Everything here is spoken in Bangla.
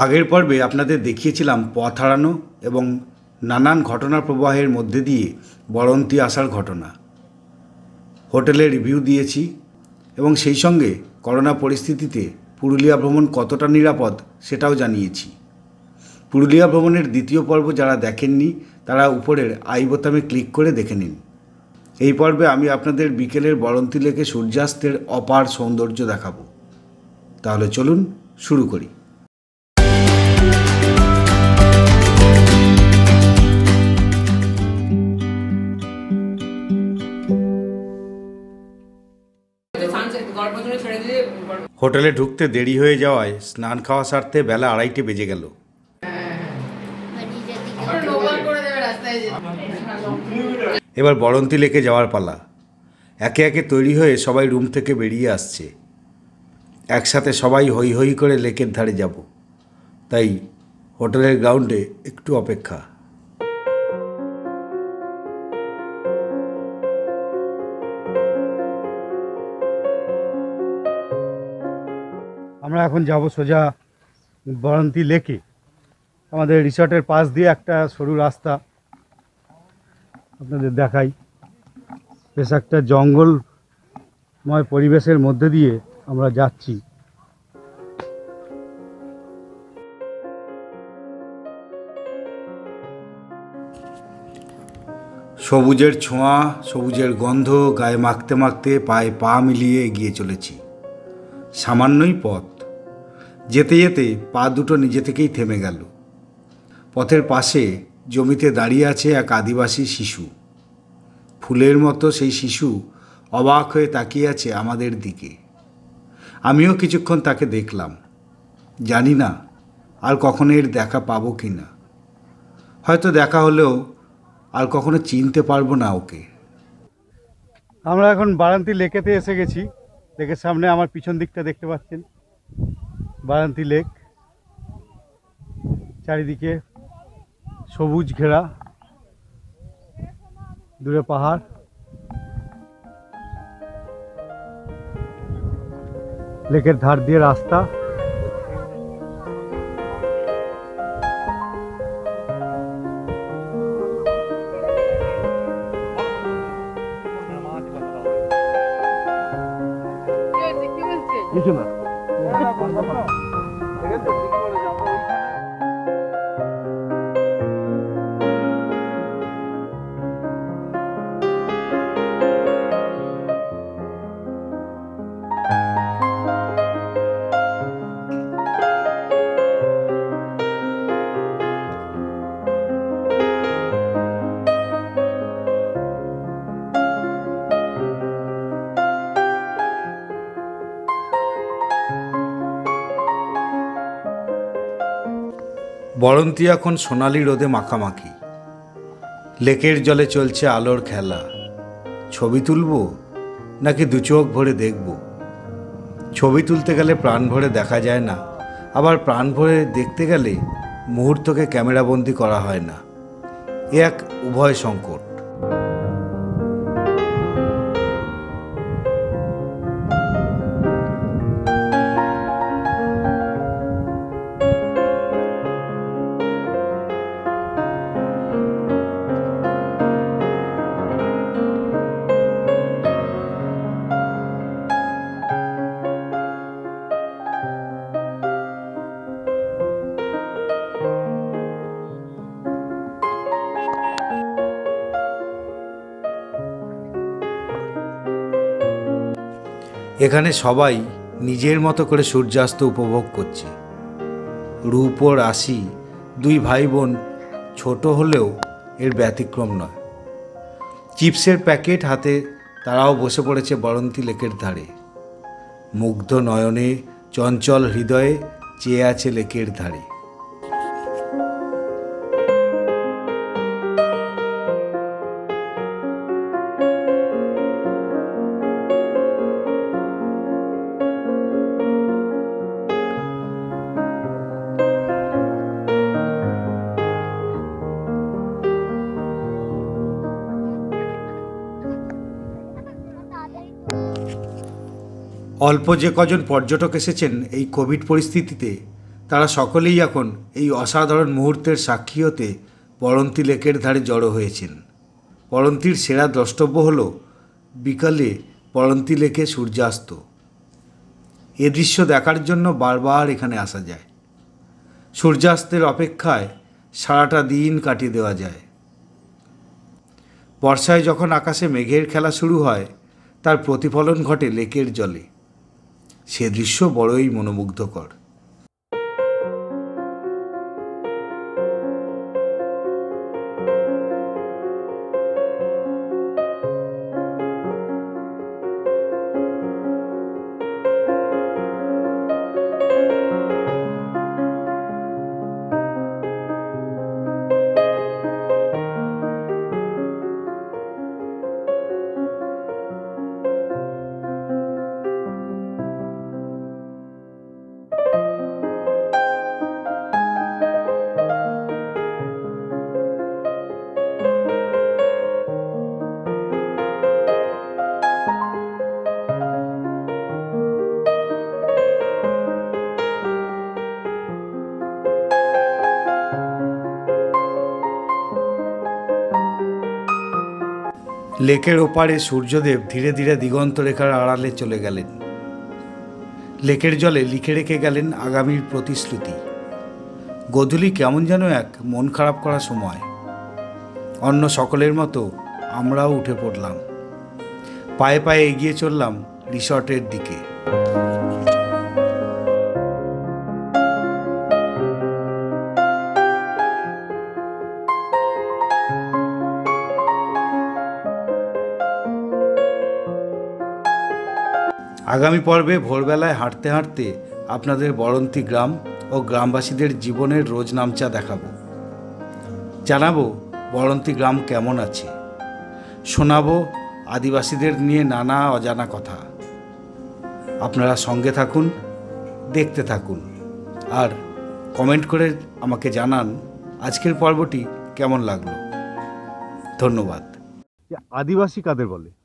আগের পর্বে আপনাদের দেখিয়েছিলাম পথ হারানো এবং নানান ঘটনার প্রবাহের মধ্যে দিয়ে বড়ন্তি আসার ঘটনা। হোটেলে রিভিউ দিয়েছি এবং সেই সঙ্গে করোনা পরিস্থিতিতে পুরুলিয়া ভ্রমণ কতটা নিরাপদ সেটাও জানিয়েছি। পুরুলিয়া ভ্রমণের দ্বিতীয় পর্ব যারা দেখেননি তারা উপরের আই বোতামে ক্লিক করে দেখে নিন। এই পর্বে আমি আপনাদের বিকেলের বড়ন্তি লেকে সূর্যাস্তের অপার সৌন্দর্য দেখাবো। তাহলে চলুন শুরু করি। হোটেলে ঢুকতে দেরি হয়ে যাওয়ায় স্নান খাওয়া সারতে বেলা 2:30 বেজে গেল। এবার বড়ন্তি লেকে যাওয়ার পালা। একে একে তৈরি হয়ে সবাই রুম থেকে বেরিয়ে আসছে। একসাথে সবাই হই হই করে লেকের ধারে যাব, তাই হোটেলের গ্রাউন্ডে একটু অপেক্ষা। আমরা এখন যাব সোজা বড়ন্তি লেকে। আমাদের রিসর্টের পাশ দিয়ে একটা সরু রাস্তা আপনাদের দেখাই। বেশ একটা জঙ্গলময় পরিবেশের মধ্যে দিয়ে আমরা যাচ্ছি। সবুজের ছোঁয়া, সবুজের গন্ধ গায়ে মাখতে মাখতে পায়ে পা মিলিয়ে এগিয়ে চলেছি। সামান্যই পথ, যেতে যেতে পা দুটো নিজে থেকেই থেমে গেল। পথের পাশে জমিতে দাঁড়িয়ে আছে এক আদিবাসী শিশু। ফুলের মতো সেই শিশু অবাক হয়ে তাকিয়ে আছে আমাদের দিকে। আমিও কিছুক্ষণ তাকে দেখলাম। জানি না আর কখনো এর দেখা পাবো কি না। হয়তো দেখা হলেও আর কখনো চিনতে পারবো না ওকে। আমরা এখন বারান্তি লেকেতে এসে গেছি। লেকের সামনে আমার পিছন দিকটা দেখতে পাচ্ছেন বারান্তি লেক। চারিদিকে সবুজ ঘেরা, দূরে পাহাড়। লেকের ধার দিয়ে রাস্তা। কিছু না। বড়ন্তি এখন সোনালি রোদে মাখামাখি। লেকের জলে চলছে আলোর খেলা। ছবি তুলব নাকি দু চোখ ভরে দেখব? ছবি তুলতে গেলে প্রাণ ভরে দেখা যায় না, আবার প্রাণ ভরে দেখতে গেলে মুহূর্তকে ক্যামেরাবন্দি করা হয় না। এ এক উভয় সংকট। এখানে সবাই নিজের মতো করে সূর্যাস্ত উপভোগ করছে। রূপ ও রাশি দুই ভাই বোন ছোট হলেও এর ব্যতিক্রম নয়। চিপসের প্যাকেট হাতে তারাও বসে পড়েছে বড়ন্তি লেকের ধারে। মুগ্ধ নয়নে, চঞ্চল হৃদয়ে চেয়ে আছে লেকের ধারে। অল্প যে কজন পর্যটক এসেছেন এই কোভিড পরিস্থিতিতে, তারা সকলেই এখন এই অসাধারণ মুহূর্তের সাক্ষী হতে পড়ন্তী লেকের ধারে জড়ো হয়েছেন। পড়ন্তীর সেরা দ্রষ্টব্য হল বিকালে পড়ন্তী লেকে সূর্যাস্ত। এ দৃশ্য দেখার জন্য বারবার এখানে আসা যায়। সূর্যাস্তের অপেক্ষায় সারাটা দিন কাটিয়ে দেওয়া যায়। বর্ষায় যখন আকাশে মেঘের খেলা শুরু হয়, তার প্রতিফলন ঘটে লেকের জলে। সে দৃশ্য বড়ই মনোমুগ্ধকর। লেকের ওপারে সূর্যদেব ধীরে ধীরে দিগন্তরেখার আড়ালে চলে গেলেন। লেকের জলে লিখে রেখে গেলেন আগামীর প্রতিশ্রুতি। গোধূলি কেমন যেন এক মন খারাপ করা সময়। অন্য সকলের মতো আমরাও উঠে পড়লাম। পায়ে পায়ে এগিয়ে চললাম রিসর্টের দিকে। আগামী পর্বে ভোরবেলায় হাঁটতে হাঁটতে আপনাদের বড়ন্তী গ্রাম ও গ্রামবাসীদের জীবনের রোজ নামচা দেখাবো। জানাবো বড়ন্তী গ্রাম কেমন আছে। শোনাবো আদিবাসীদের নিয়ে নানা অজানা কথা। আপনারা সঙ্গে থাকুন, দেখতে থাকুন, আর কমেন্ট করে আমাকে জানান আজকের পর্বটি কেমন লাগলো। ধন্যবাদ। আদিবাসী কাদের বলে?